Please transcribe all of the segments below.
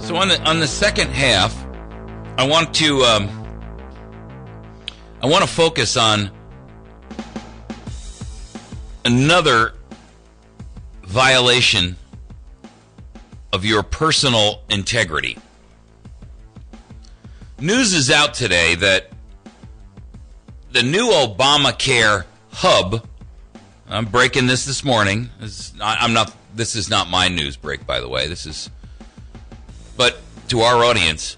So on the second half, I want to focus on another violation of your personal integrity. News is out today that the new Obamacare hub, I'm breaking this morning. This is not my news break, by the way. But to our audience,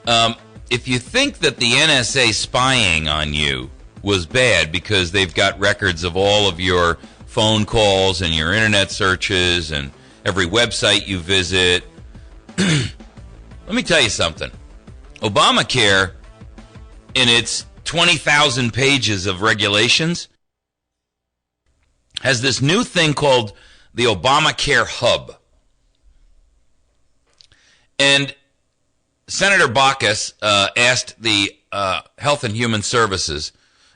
if you think that the NSA spying on you was bad because they've got records of all of your phone calls and your internet searches and every website you visit, let me tell you something. Obamacare, in its 20,000 pages of regulations, has this new thing called the Obamacare hub. And Senator Baucus asked the Health and Human Services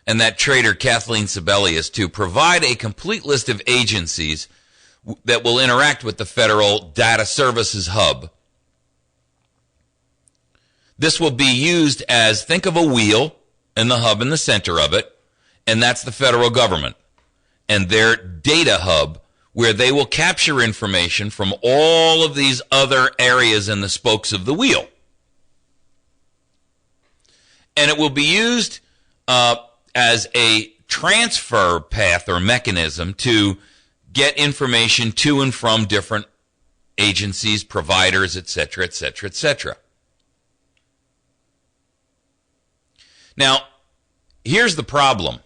and that traitor Kathleen Sebelius to provide a complete list of agencies that will interact with the Federal Data Services Hub. This will be used as, think of a wheel and the hub in the center of it, and that's the federal government and their data hub, where they will capture information from all of these other areas in the spokes of the wheel. And it will be used as a transfer path or mechanism to get information to and from different agencies, providers, etc., etc., etc. Now, here's the problem.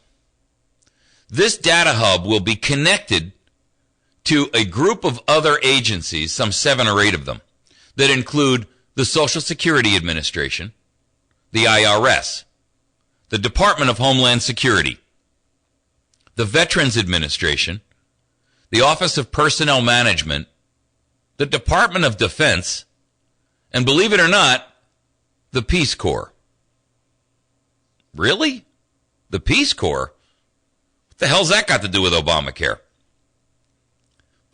This data hub will be connected to a group of other agencies, some 7 or 8 of them, that include the Social Security Administration, the IRS, the Department of Homeland Security, the Veterans Administration, the Office of Personnel Management, the Department of Defense, and believe it or not, the Peace Corp. Really? The Peace Corps? What the hell's that got to do with Obamacare?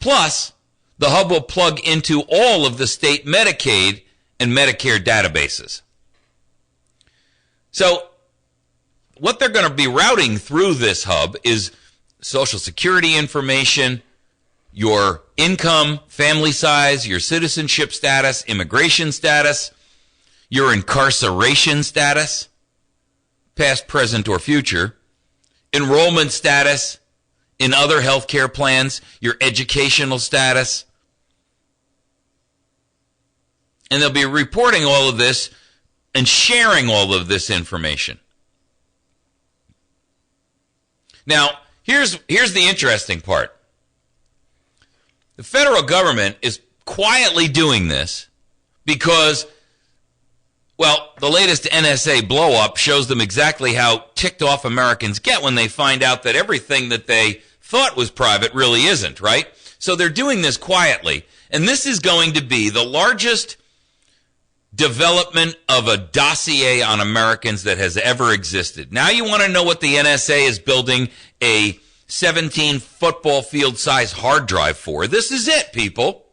Plus, the hub will plug into all of the state Medicaid and Medicare databases. So, what they're going to be routing through this hub is Social Security information, your income, family size, your citizenship status, immigration status, your incarceration status, past, present, or future, enrollment status in other health care plans, your educational status. And they'll be reporting all of this and sharing all of this information. Now, here's the interesting part. The federal government is quietly doing this because, well, the latest NSA blow-up shows them exactly how ticked off Americans get when they find out that everything that they thought was private really isn't, right? So they're doing this quietly. And this is going to be the largest development of a dossier on Americans that has ever existed. Now you want to know what the NSA is building a 17 football field size hard drive for. This is it, people.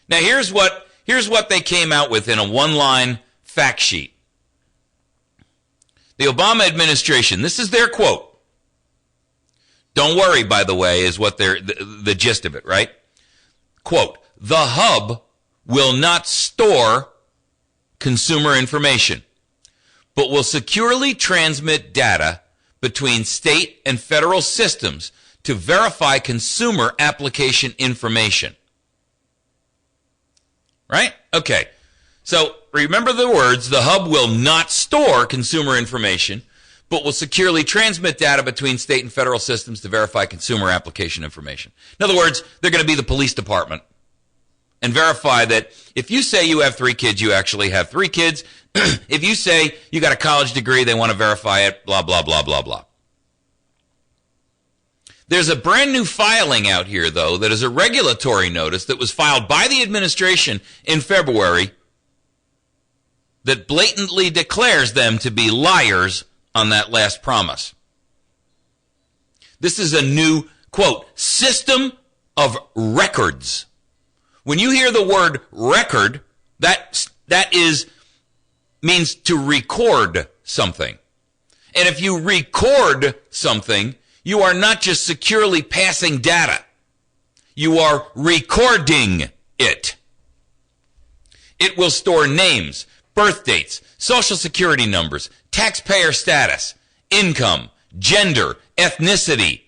Now here's what they came out with in a one-line fact sheet. The Obama administration, this is their quote. Don't worry, by the way, is what the gist of it, right? Quote, the hub will not store consumer information, but will securely transmit data between state and federal systems to verify consumer application information. Right? Okay. So remember the words, the hub will not store consumer information, but will securely transmit data between state and federal systems to verify consumer application information. In other words, they're going to be the police department and verify that if you say you have 3 kids, you actually have 3 kids. If you say you got a college degree, they want to verify it, blah, blah, blah, blah, blah. There's a brand new filing out here, though, that is a regulatory notice that was filed by the administration in February that blatantly declares them to be liars on that last promise. This is a new, quote, system of records When you hear the word record, that means to record something. And if you record something, you are not just securely passing data. You are recording it. It will store names, birth dates, social security numbers, taxpayer status, income, gender, ethnicity,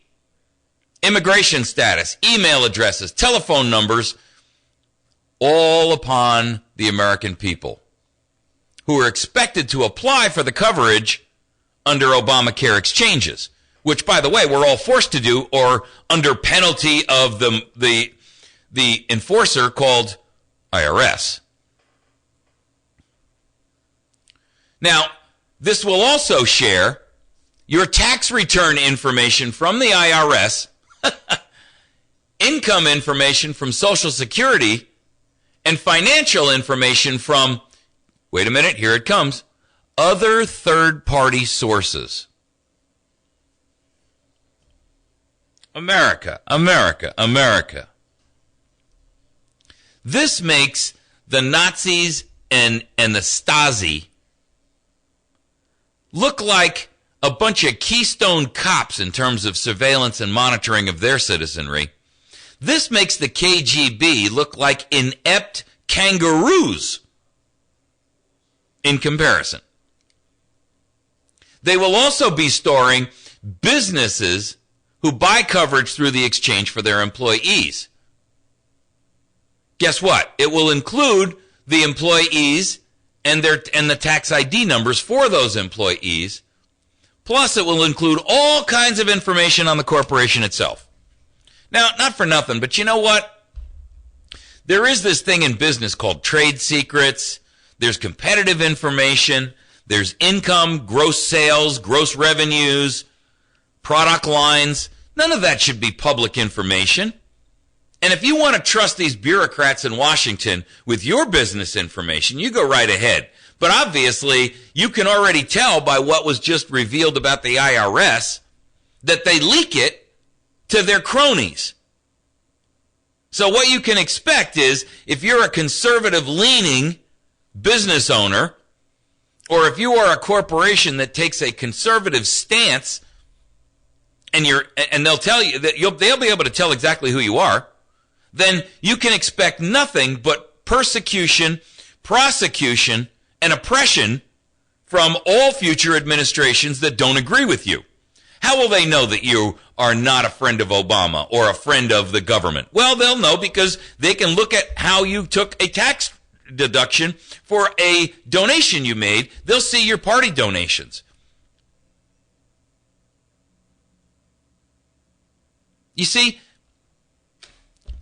immigration status, email addresses, telephone numbers, all upon the American people who are expected to apply for the coverage under Obamacare exchanges, which, by the way, we're all forced to do, or under penalty of the enforcer called IRS. Now, this will also share your tax return information from the IRS, income information from Social Security, and financial information from, wait a minute, here it comes, other third-party sources. America, America, America. This makes the Nazis and the Stasi look like a bunch of Keystone cops in terms of surveillance and monitoring of their citizenry. This makes the KGB look like inept kangaroos in comparison. They will also be storing businesses who buy coverage through the exchange for their employees. Guess what? It will include the employees and the tax ID numbers for those employees. Plus, it will include all kinds of information on the corporation itself. Now, not for nothing, but you know what? There is this thing in business called trade secrets. There's competitive information. There's income, gross sales, gross revenues, product lines. None of that should be public information. And if you want to trust these bureaucrats in Washington with your business information, you go right ahead. But obviously, you can already tell by what was just revealed about the IRS that they leak it to their cronies. So what you can expect is, if you're a conservative-leaning business owner, or if you are a corporation that takes a conservative stance, and they'll tell you that they'll be able to tell exactly who you are, then you can expect nothing but persecution, prosecution, and oppression from all future administrations that don't agree with you. How will they know that you are not a friend of Obama or a friend of the government? Well, they'll know because they can look at how you took a tax deduction for a donation you made. They'll see your party donations. You see,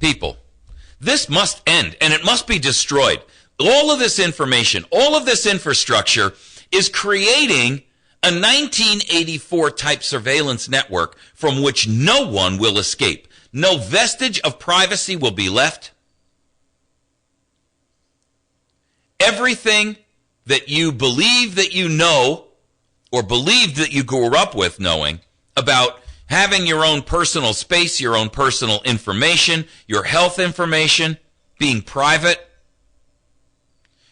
people, this must end, and it must be destroyed. All of this information, all of this infrastructure is creating a 1984 type surveillance network from which no one will escape. No vestige of privacy will be left. Everything that you believe that you know, or believed that you grew up with knowing, about having your own personal space, your own personal information, your health information being private,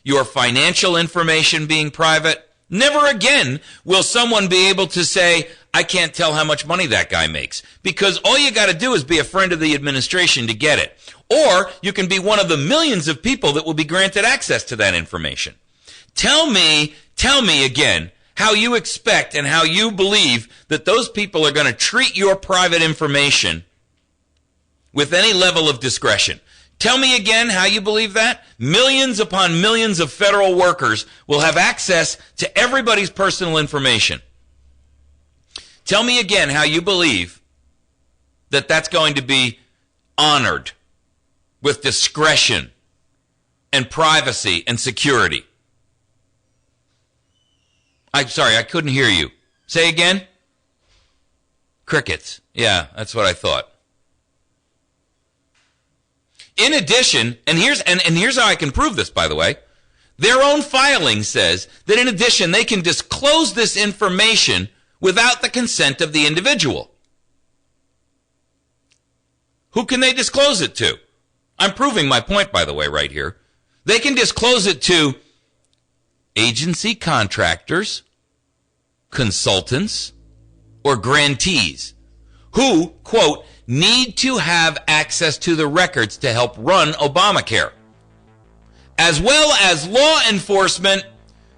your financial information being private. Never again will someone be able to say, I can't tell how much money that guy makes, because all you got to do is be a friend of the administration to get it. Or you can be one of the millions of people that will be granted access to that information. Tell me again how you expect and how you believe that those people are going to treat your private information with any level of discretion. Tell me again how you believe that. Millions upon millions of federal workers will have access to everybody's personal information. Tell me again how you believe that that's going to be honored with discretion and privacy and security. I'm sorry, I couldn't hear you. Say again? Crickets. Yeah, that's what I thought. In addition, and here's how I can prove this, by the way, their own filing says that in addition, they can disclose this information without the consent of the individual. Who can they disclose it to? I'm proving my point, by the way, right here. They can disclose it to agency contractors, consultants, or grantees who, quote, need to have access to the records to help run Obamacare, as well as law enforcement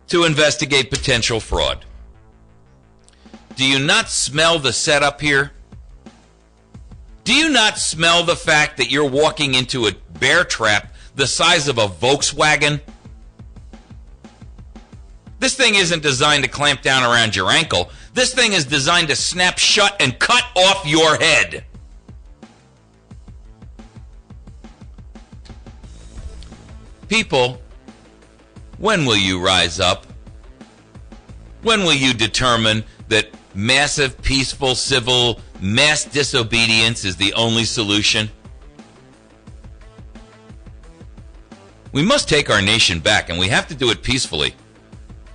to investigate potential fraud. Do you not smell the setup here? Do you not smell the fact that you're walking into a bear trap the size of a Volkswagen? This thing isn't designed to clamp down around your ankle. This thing is designed to snap shut and cut off your head. People, when will you rise up? When will you determine that massive, peaceful, civil, mass disobedience is the only solution? We must take our nation back, and we have to do it peacefully.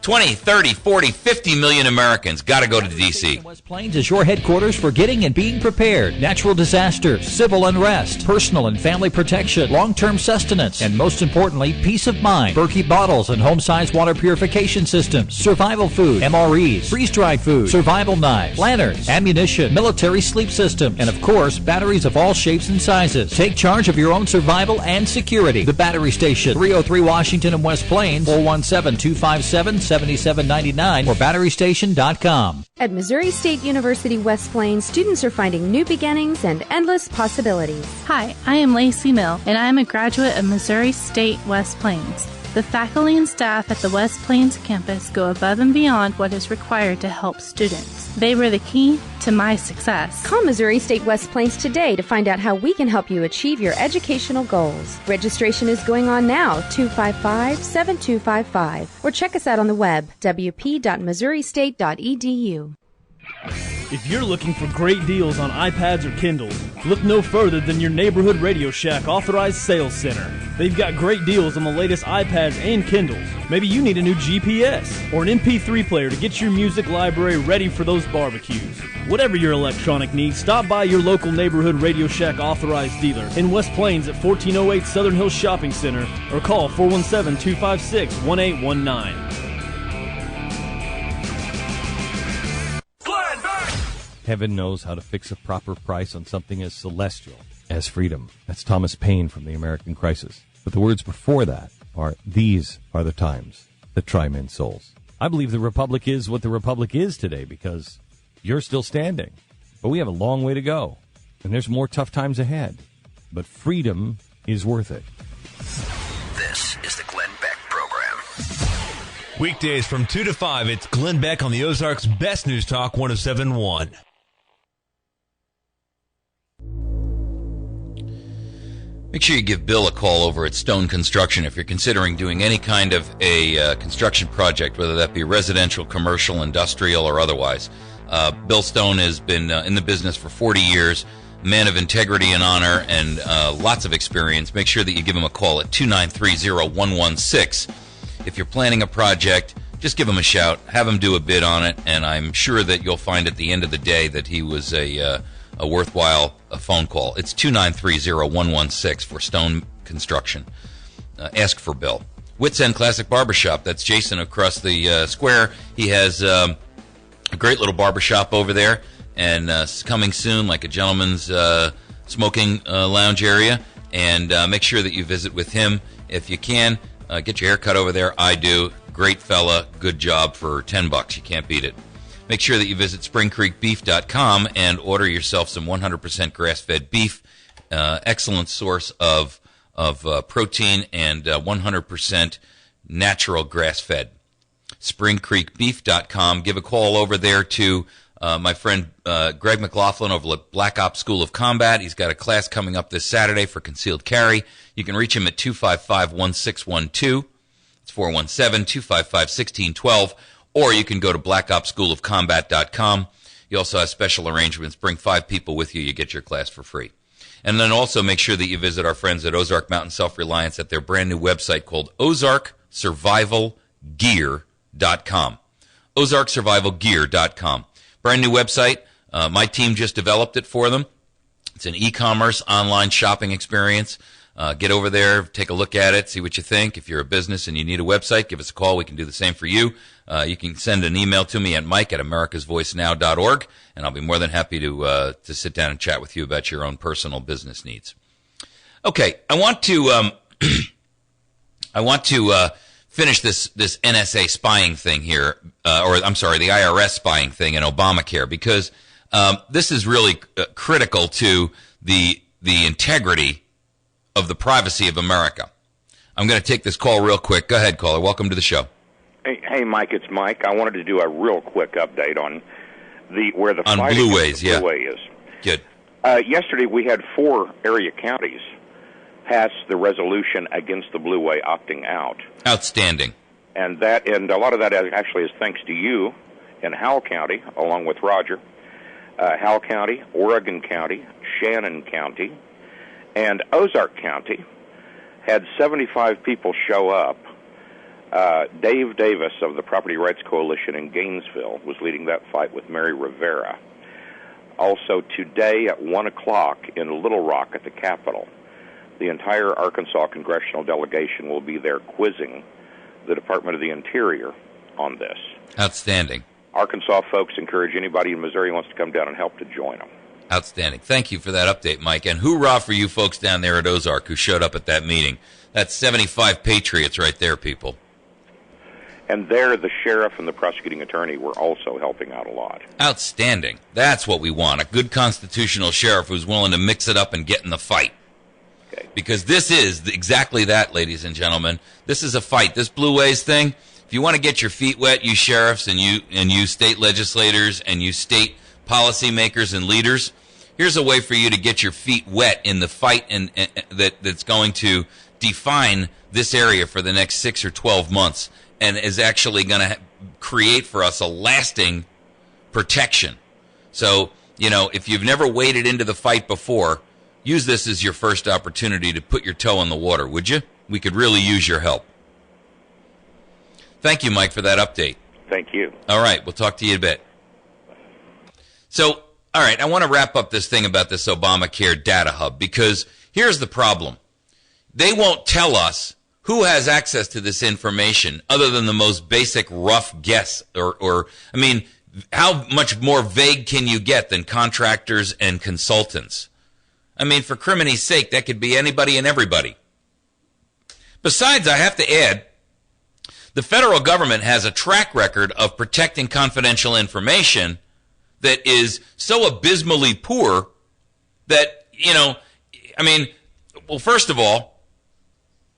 20, 30, 40, 50 million Americans got to go to D.C. West Plains is your headquarters for getting and being prepared. Natural disasters, civil unrest, personal and family protection, long-term sustenance, and most importantly, peace of mind. Berkey bottles and home-sized water purification systems, survival food, MREs, freeze-dried food, survival knives, lanterns, ammunition, military sleep system, and of course, batteries of all shapes and sizes. Take charge of your own survival and security. The Battery Station, 303 Washington and West Plains, 417-257-7799 or batterystation.com. At Missouri State University West Plains, students are finding new beginnings and endless possibilities. Hi, I am Lacey Mill, and I am a graduate of Missouri State West Plains. The faculty and staff at the West Plains campus go above and beyond what is required to help students. They were the key to my success. Call Missouri State West Plains today to find out how we can help you achieve your educational goals. Registration is going on now, 255-7255. Or check us out on the web, wp.missouristate.edu. If you're looking for great deals on iPads or Kindles, look no further than your neighborhood Radio Shack authorized sales center. They've got great deals on the latest iPads and Kindles. Maybe you need a new GPS or an MP3 player to get your music library ready for those barbecues. Whatever your electronic needs, stop by your local neighborhood Radio Shack authorized dealer in West Plains at 1408 Southern Hills Shopping Center or call 417-256-1819. Heaven knows how to fix a proper price on something as celestial as freedom. That's Thomas Paine from The American Crisis. But the words before that are, these are the times that try men's souls. I believe the Republic is what the Republic is today because you're still standing. But we have a long way to go, and there's more tough times ahead. But freedom is worth it. This is the Glenn Beck Program. Weekdays from 2 to 5, it's Glenn Beck on the Ozarks' Best News Talk 107.1. Make sure you give Bill a call over at Stone Construction if you're considering doing any kind of a construction project, whether that be residential, commercial, industrial, or otherwise. Bill Stone has been in the business for 40 years, man of integrity and honor, and lots of experience. Make sure that you give him a call at 293-0116. If you're planning a project, just give him a shout, have him do a bid on it, and I'm sure that you'll find at the end of the day that he was a worthwhile phone call. It's 293-0116 for Stone Construction. Ask for Bill. Wits End Classic Barbershop. That's Jason across the square. He has a great little barbershop over there, and coming soon, like a gentleman's smoking lounge area. And make sure that you visit with him if you can. Get your hair cut over there. I do. Great fella. Good job for $10. You can't beat it. Make sure that you visit springcreekbeef.com and order yourself some 100% grass-fed beef. Excellent source of protein and 100% natural grass-fed. springcreekbeef.com. Give a call over there to my friend Greg McLaughlin over at Black Ops School of Combat. He's got a class coming up this Saturday for concealed carry. You can reach him at 255-1612. It's 417-255-1612. Or you can go to blackopsschoolofcombat.com. You also have special arrangements. Bring 5 people with you. You get your class for free. And then also make sure that you visit our friends at Ozark Mountain Self-Reliance at their brand new website called ozarksurvivalgear.com. ozarksurvivalgear.com. Brand new website. My team just developed it for them. It's an e-commerce online shopping experience. Get over there, take a look at it, see what you think. If you're a business and you need a website, give us a call. We can do the same for you. You can send an email to me at mike@americasvoicenow.org, and I'll be more than happy to sit down and chat with you about your own personal business needs. Okay, I want to finish this NSA spying thing here, the IRS spying thing and Obamacare, because this is really critical to the integrity of the privacy of America. I'm going to take this call real quick. Go ahead, caller. Welcome to the show. Hey, Mike. It's Mike. I wanted to do a real quick update on where the on fight Blue Ways. Blue Way is. Good. Yesterday we had 4 area counties pass the resolution against the Blue Way opting out. Outstanding. And a lot of that actually is thanks to you in Howell County, along with Roger. Howell County, Oregon County, Shannon County, and Ozark County had 75 people show up. Dave Davis of the Property Rights Coalition in Gainesville was leading that fight with Mary Rivera. Also today at 1 o'clock in Little Rock at the Capitol, the entire Arkansas congressional delegation will be there quizzing the Department of the Interior on this. Outstanding. Arkansas folks encourage anybody in Missouri who wants to come down and help to join them. Outstanding. Thank you for that update, Mike. And hoorah for you folks down there at Ozark who showed up at that meeting. That's 75 patriots right there, people. And there, the sheriff and the prosecuting attorney were also helping out a lot. Outstanding. That's what we want, a good constitutional sheriff who's willing to mix it up and get in the fight. Okay. Because this is exactly that, ladies and gentlemen. This is a fight. This Blue Ways thing, if you want to get your feet wet, you sheriffs and you state legislators and you state policymakers and leaders, here's a way for you to get your feet wet in the fight and that's going to define this area for the next 6 or 12 months and is actually going to create for us a lasting protection. So, if you've never waded into the fight before, use this as your first opportunity to put your toe in the water, would you? We could really use your help. Thank you, Mike, for that update. Thank you. All right, we'll talk to you in a bit. So, all right, I want to wrap up this thing about this Obamacare data hub because here's the problem. They won't tell us who has access to this information other than the most basic rough guess how much more vague can you get than contractors and consultants? For criminy's sake, that could be anybody and everybody. Besides, I have to add, the federal government has a track record of protecting confidential information that is so abysmally poor that, first of all,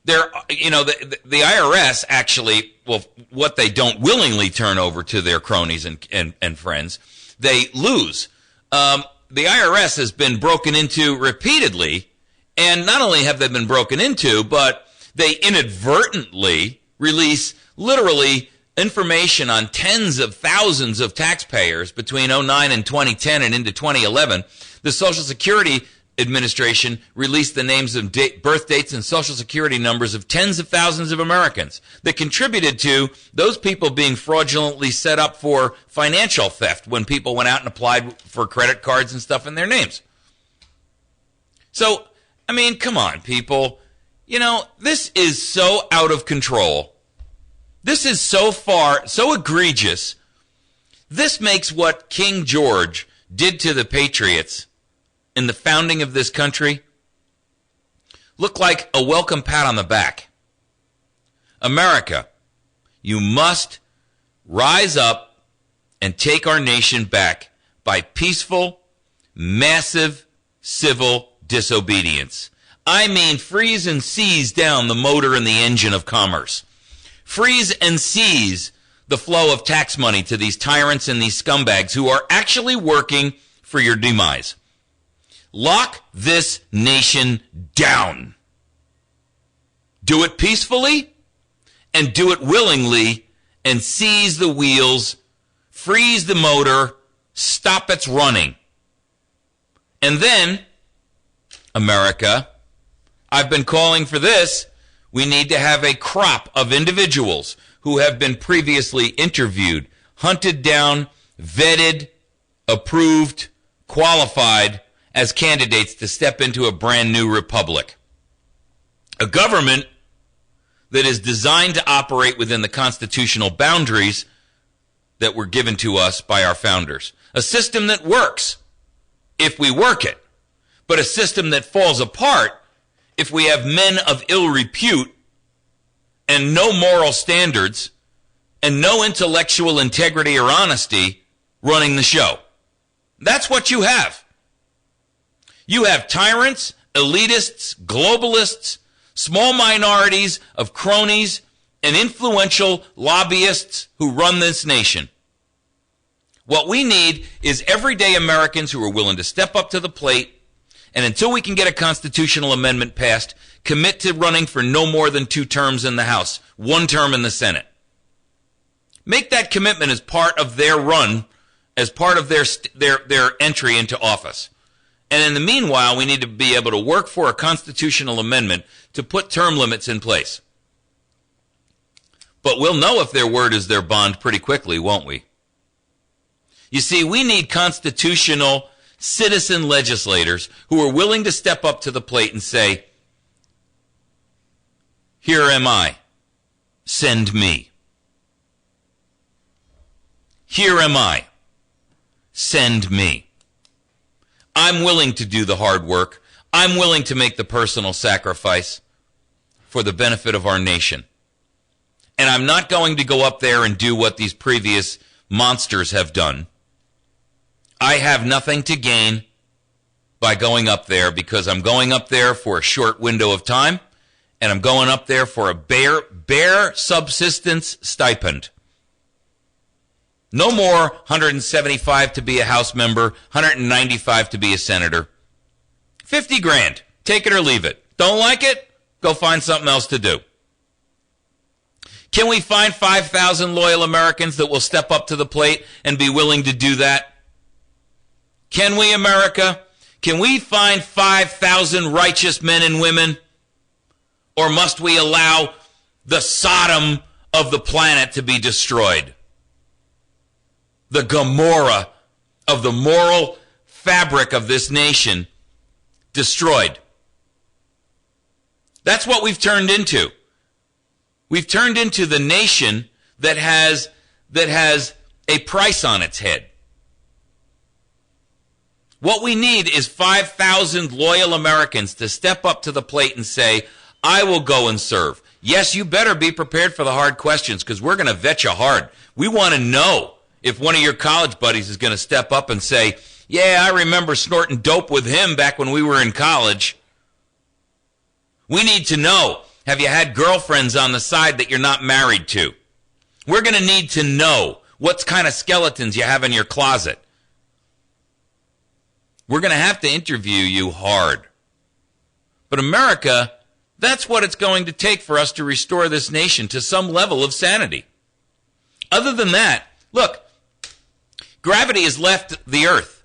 the IRS actually, what they don't willingly turn over to their cronies and friends, they lose. The IRS has been broken into repeatedly, and not only have they been broken into, but they inadvertently release literally information on tens of thousands of taxpayers between 2009 and 2010 and into 2011. The Social Security Administration released the names of birth dates and Social Security numbers of tens of thousands of Americans that contributed to those people being fraudulently set up for financial theft when people went out and applied for credit cards and stuff in their names. So, come on, people. This is so out of control. This is so egregious. This makes what King George did to the Patriots in the founding of this country look like a welcome pat on the back. America, you must rise up and take our nation back by peaceful, massive civil disobedience. Freeze and seize down the motor and the engine of commerce. Freeze and seize the flow of tax money to these tyrants and these scumbags who are actually working for your demise. Lock this nation down. Do it peacefully and do it willingly and seize the wheels, freeze the motor, stop its running. And then, America, I've been calling for this. We need to have a crop of individuals who have been previously interviewed, hunted down, vetted, approved, qualified as candidates to step into a brand new republic. A government that is designed to operate within the constitutional boundaries that were given to us by our founders. A system that works if we work it, but a system that falls apart if we have men of ill repute and no moral standards and no intellectual integrity or honesty running the show. That's what you have. You have tyrants, elitists, globalists, small minorities of cronies, and influential lobbyists who run this nation. What we need is everyday Americans who are willing to step up to the plate, and until we can get a constitutional amendment passed, commit to running for no more than 2 terms in the House, 1 term in the Senate. Make that commitment as part of their run, as part of their entry into office. And in the meanwhile, we need to be able to work for a constitutional amendment to put term limits in place. But we'll know if their word is their bond pretty quickly, won't we? You see, we need constitutional citizen legislators who are willing to step up to the plate and say, here am I, send me. Here am I, send me. I'm willing to do the hard work. I'm willing to make the personal sacrifice for the benefit of our nation. And I'm not going to go up there and do what these previous monsters have done. I have nothing to gain by going up there because I'm going up there for a short window of time, and I'm going up there for a bare subsistence stipend. No more 175 to be a House member, 195 to be a senator. 50 grand. Take it or leave it. Don't like it? Go find something else to do. Can we find 5,000 loyal Americans that will step up to the plate and be willing to do that? Can we, America? Can we find 5,000 righteous men and women? Or must we allow the Sodom of the planet to be destroyed? The Gomorrah of the moral fabric of this nation destroyed. That's what we've turned into. We've turned into the nation that has a price on its head. What we need is 5,000 loyal Americans to step up to the plate and say, I will go and serve. Yes, you better be prepared for the hard questions because we're going to vet you hard. We want to know if one of your college buddies is going to step up and say, yeah, I remember snorting dope with him back when we were in college. We need to know, have you had girlfriends on the side that you're not married to? We're going to need to know what kind of skeletons you have in your closet. We're going to have to interview you hard. But America, that's what it's going to take for us to restore this nation to some level of sanity. Other than that, look, gravity has left the earth.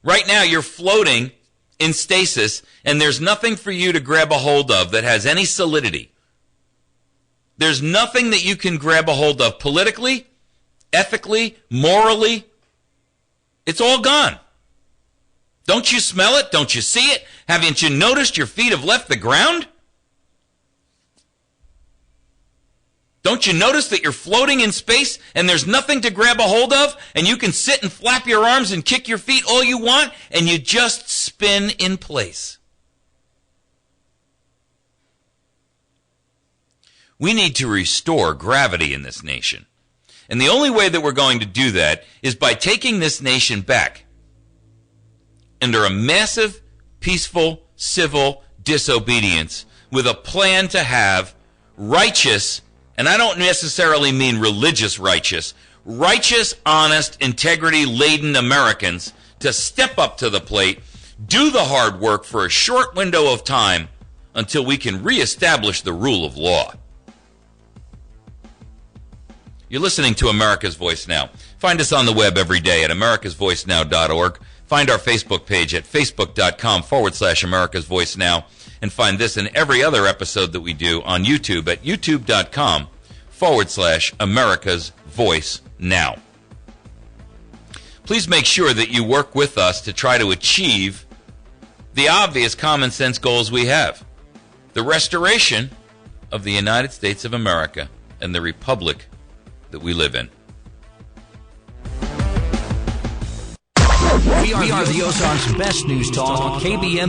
Right now you're floating in stasis, and there's nothing for you to grab a hold of that has any solidity. There's nothing that you can grab a hold of politically, ethically, morally. It's all gone. Don't you smell it? Don't you see it? Haven't you noticed your feet have left the ground? Don't you notice that you're floating in space and there's nothing to grab a hold of, and you can sit and flap your arms and kick your feet all you want and you just spin in place? We need to restore gravity in this nation. And the only way that we're going to do that is by taking this nation back under a massive, peaceful, civil disobedience with a plan to have righteous, and I don't necessarily mean religious righteous, honest, integrity-laden Americans to step up to the plate, do the hard work for a short window of time until we can reestablish the rule of law. You're listening to America's Voice Now. Find us on the web every day at americasvoicenow.org. Find our Facebook page at facebook.com/America's Voice Now. And find this and every other episode that we do on YouTube at youtube.com/America's Voice Now. Please make sure that you work with us to try to achieve the obvious common sense goals we have. the restoration of the United States of America and the republic that we live in. We are the Ozarks' best news talk, KBMV.